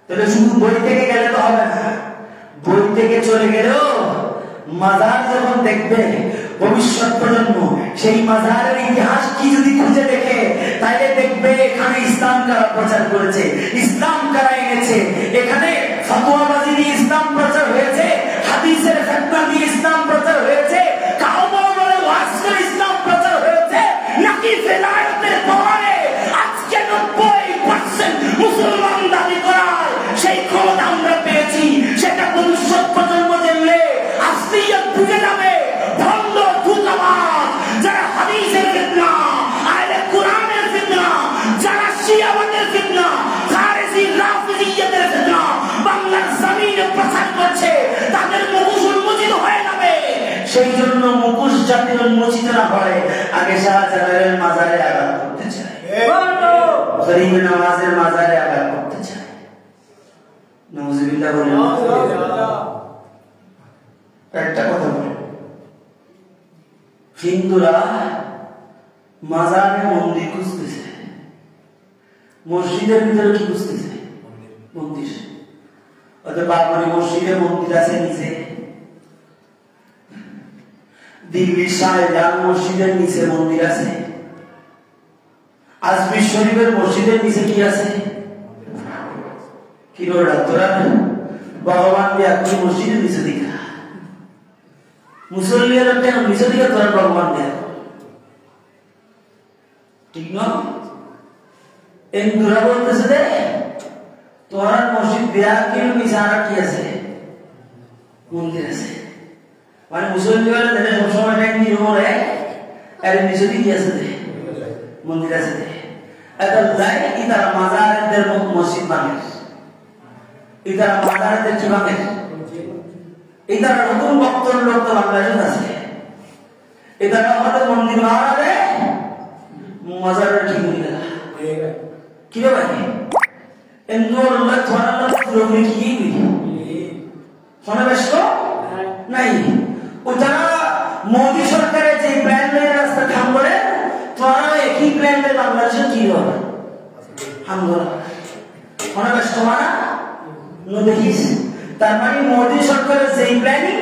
তাহলে শুধু বই থেকে গেলে তো হবে না, বই থেকে চলে গেলেও মাজার যখন দেখবে ভবিষ্যৎ প্রজন্ম, সেই মাজারের ইতিহাস কি যদি খুঁজে দেখে, তাইলে দেখবে এখানে ইসলাম কারা প্রচার করেছে, ইসলাম কারা এনেছে। এখানে ফতোয়াবাজি দিয়ে ইসলাম প্রচার হয়েছে, হাদিসের ফতোয়া দিয়ে ইসলাম প্রচার হয়েছে, কাওবা বলে ওয়াজ করে ইসলাম প্রচার হয়েছে, নাকি ফেলায়েতের পরে আজকে 90% মুসলমান দাবি করার সেই ক্ষমতা আমরা পেয়েছি। সেটা ভবিষ্যৎ প্রজন্ম জানলে আসলিয়ত বুঝে যাবে। ভণ্ড ধূর্তবাদ যারা হাদিসের ফিতনা, আহলে কোরআনের ফিতনা, যারা শিয়াবাদের ফিতনা, খারেজি রাফিজিয়তের ফিতনা বাংলার জমিনে প্রচার করছে, তাদের মুখোশ উন্মোচিত হয়ে যাবে। সেই জন্য মুখোশ যাতে উন্মোচিত না হয়, আগে শাহজালালের মাজারে আঘাত করতে চায়, গরিব নওয়াজের মাজারে আঘাত করতে চায়। নাউজুবিল্লাহ বলেন। একটা কথা বলে, হিন্দুরা মাজারে মন্দির খুঁজতেছে, মসজিদের ভিতরে কি খুঁজতেছে? মন্দির। বাবরি মসজিদে মন্দির আছে নিচে, দিল্লির শাহজাহান মসজিদের নিচে মন্দির আছে, আজমির শরীফের মসজিদের নিচে কি আছে? কি বলরা তোরা ভগবান দিয়ে আপনি মসজিদের নিচে দেখা মুসল্লিরা কেন নিচে দিকে তোরা ভগবান দেয়, ঠিক নয়? হিন্দুরা বলতেছে যে তোরা মসজিদ দেয়া কিন্তু নিচে আর কি আছে? মন্দির আছে। মানে মুসল্লিরা দেখে সবসময় ট্যাঙ্কি রোমরে এর নিচে দিকে আছে, মন্দির আছে। এটা যায় ইতারা মাজারদের মসজিদ বানায়, ইতারা মাজারদের কি বানায়, ইতারা নতুন বক্তর লোক তো বাংলাদেশে আছে, ইতারা আমাদের মন্দির বানাবে মাজারের ঠিক নিয়ে কি রে ভাই এন্দোর লোক ধরার লোক কি শোনা ব্যস্ত নাই। ও যারা মোদী সরকারের যে প্ল্যান নিয়ে রাস্তা খাম করে, তোরা একই প্ল্যান নিয়ে বাংলাদেশে কি হবে হামলা শোনা ব্যস্ত মানা দেখিস। তার মানে মোদী সরকারের যে প্ল্যানিং